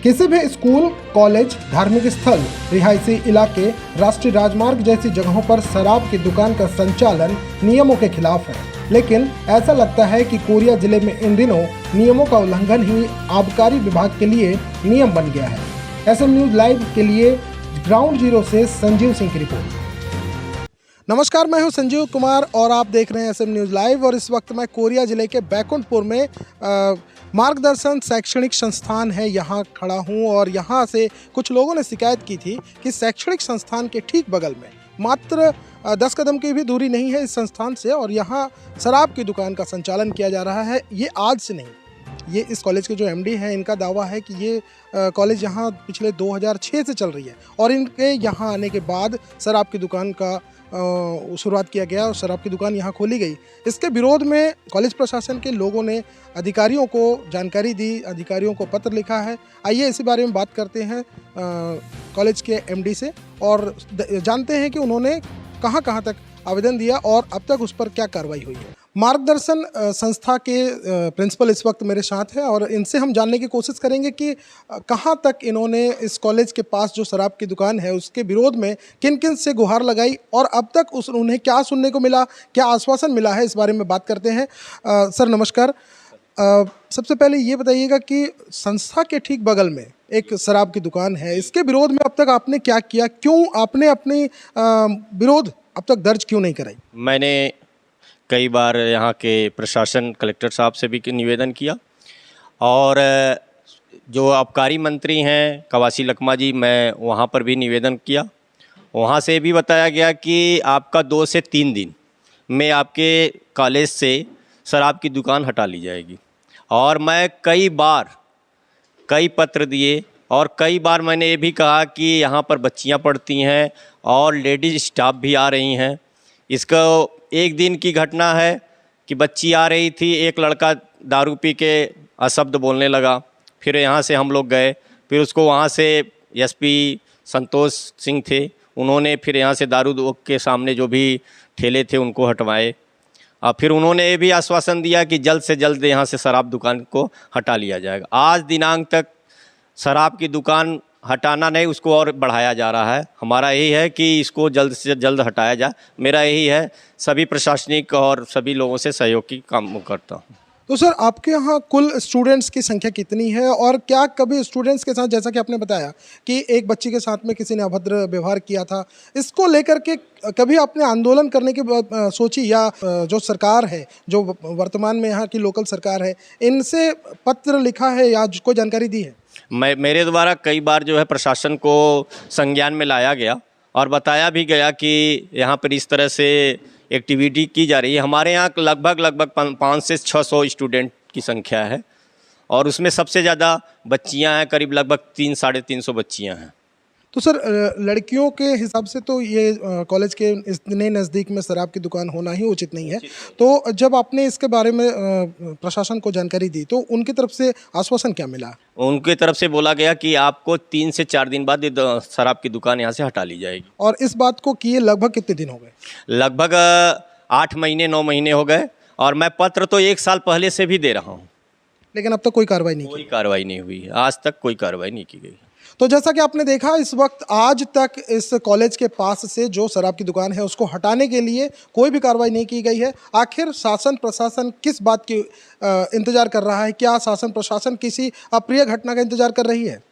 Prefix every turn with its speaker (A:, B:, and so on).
A: किसी भी school, college, धार्मिक स्थल, रिहायशी इलाके, राष्ट्रीय राजमार्ग जैसी जगहों पर शराब की दुकान का संचालन नियमों के खिलाफ है। लेकिन ऐसा लगता है कि कोरिया जिले में इन दिनों नियमों का उल्लंघन ही आबकारी विभाग के लिए नियम बन गया है। एसएम न्यूज लाइव के लिए ग्राउंड जीरो से संजीव सिंह की रिपोर्ट। नमस्कार, मैं हूं संजीव कुमार और आप देख रहे हैं एसएम न्यूज लाइव। और इस वक्त मैं कोरिया जिले के बैकुंठपुर में मार्गदर्शन शैक्षणिक संस्थान है, यहाँ खड़ा हूँ। और यहाँ से कुछ लोगों ने शिकायत की थी कि शैक्षणिक संस्थान के ठीक बगल में मात्र 10 कदम की भी दूरी नहीं है इस संस्थान से, और यहाँ शराब की दुकान का संचालन किया जा रहा है। ये आज से नहीं, ये इस कॉलेज के जो एमडी हैं इनका दावा है कि ये कॉलेज यहाँ पिछले 2006 से चल रही है और इनके यहाँ आने के बाद शराब की दुकान का शुरुआत किया गया और शराब की दुकान यहाँ खोली गई। इसके विरोध में कॉलेज प्रशासन के लोगों ने अधिकारियों को जानकारी दी, अधिकारियों को पत्र लिखा है। आइए इसी बारे में बात करते हैं कॉलेज के एमडी से और जानते हैं कि उन्होंने कहाँ कहाँ तक आवेदन दिया और अब तक उस पर क्या कार्रवाई हुई है। मार्गदर्शन संस्था के प्रिंसिपल इस वक्त मेरे साथ हैं और इनसे हम जानने की कोशिश करेंगे कि कहां तक इन्होंने इस कॉलेज के पास जो शराब की दुकान है उसके विरोध में किन किन से गुहार लगाई और अब तक उन्हें क्या सुनने को मिला, क्या आश्वासन मिला है, इस बारे में बात करते हैं। सर नमस्कार। सबसे पहले ये बताइएगा कि संस्था के ठीक बगल में एक शराब की दुकान है, इसके विरोध में अब तक आपने क्या किया, क्यों आपने अपनी विरोध अब तक दर्ज क्यों नहीं कराई?
B: मैंने कई बार यहाँ के प्रशासन कलेक्टर साहब से भी निवेदन किया और जो आबकारी मंत्री हैं कवासी लखमा जी, मैं वहाँ पर भी निवेदन किया। वहाँ से भी बताया गया कि आपका 2 से 3 दिन में आपके कॉलेज से शराब की दुकान हटा ली जाएगी। और मैं कई पत्र दिए और कई बार मैंने ये भी कहा कि यहाँ पर बच्चियाँ पढ़ती हैं और लेडीज स्टाफ भी आ रही हैं। इसका एक दिन की घटना है कि बच्ची आ रही थी, एक लड़का दारू पी के अशब्द बोलने लगा। फिर यहाँ से हम लोग गए, फिर उसको वहाँ से एसपी संतोष सिंह थे, उन्होंने फिर यहाँ से दारू के सामने जो भी ठेले थे उनको हटवाए। और फिर उन्होंने ये भी आश्वासन दिया कि जल्द से जल्द यहाँ से शराब दुकान को हटा लिया जाएगा। आज दिनांक तक शराब की दुकान हटाना नहीं, उसको और बढ़ाया जा रहा है। हमारा यही है कि इसको जल्द से जल्द हटाया जाए। मेरा यही है, सभी प्रशासनिक और सभी लोगों से सहयोग की काम करता हूँ।
A: तो सर आपके यहाँ कुल स्टूडेंट्स की संख्या कितनी है और क्या कभी स्टूडेंट्स के साथ, जैसा कि आपने बताया कि एक बच्ची के साथ में किसी ने अभद्र व्यवहार किया था, इसको लेकर के कभी आपने आंदोलन करने की सोची, या जो सरकार है, जो वर्तमान में यहाँ की लोकल सरकार है, इनसे पत्र लिखा है या कोई जानकारी दी है?
B: मेरे द्वारा कई बार जो है प्रशासन को संज्ञान में लाया गया और बताया भी गया कि यहाँ पर इस तरह से एक्टिविटी की जा रही है। हमारे यहाँ लगभग 500 से 600 स्टूडेंट की संख्या है और उसमें सबसे ज़्यादा बच्चियाँ हैं, करीब लगभग 300-350 बच्चियाँ हैं।
A: तो सर लड़कियों के हिसाब से तो ये कॉलेज के इतने नज़दीक में शराब की दुकान होना ही उचित नहीं है। तो जब आपने इसके बारे में प्रशासन को जानकारी दी तो उनकी तरफ से आश्वासन क्या मिला?
B: उनकी तरफ से बोला गया कि आपको 3 से 4 दिन बाद शराब की दुकान यहाँ से हटा ली जाएगी।
A: और इस बात को किए लगभग कितने दिन हो गए?
B: लगभग 8 महीने 9 महीने हो गए और मैं पत्र तो 1 साल पहले से भी दे रहा हूँ,
A: लेकिन अब तक कोई कार्रवाई नहीं
B: कोई कार्रवाई नहीं हुई है। आज तक कोई कार्रवाई नहीं की गई।
A: तो जैसा कि आपने देखा, इस वक्त आज तक इस कॉलेज के पास से जो शराब की दुकान है उसको हटाने के लिए कोई भी कार्रवाई नहीं की गई है। आखिर शासन प्रशासन किस बात की इंतजार कर रहा है? क्या शासन प्रशासन किसी अप्रिय घटना का इंतजार कर रही है?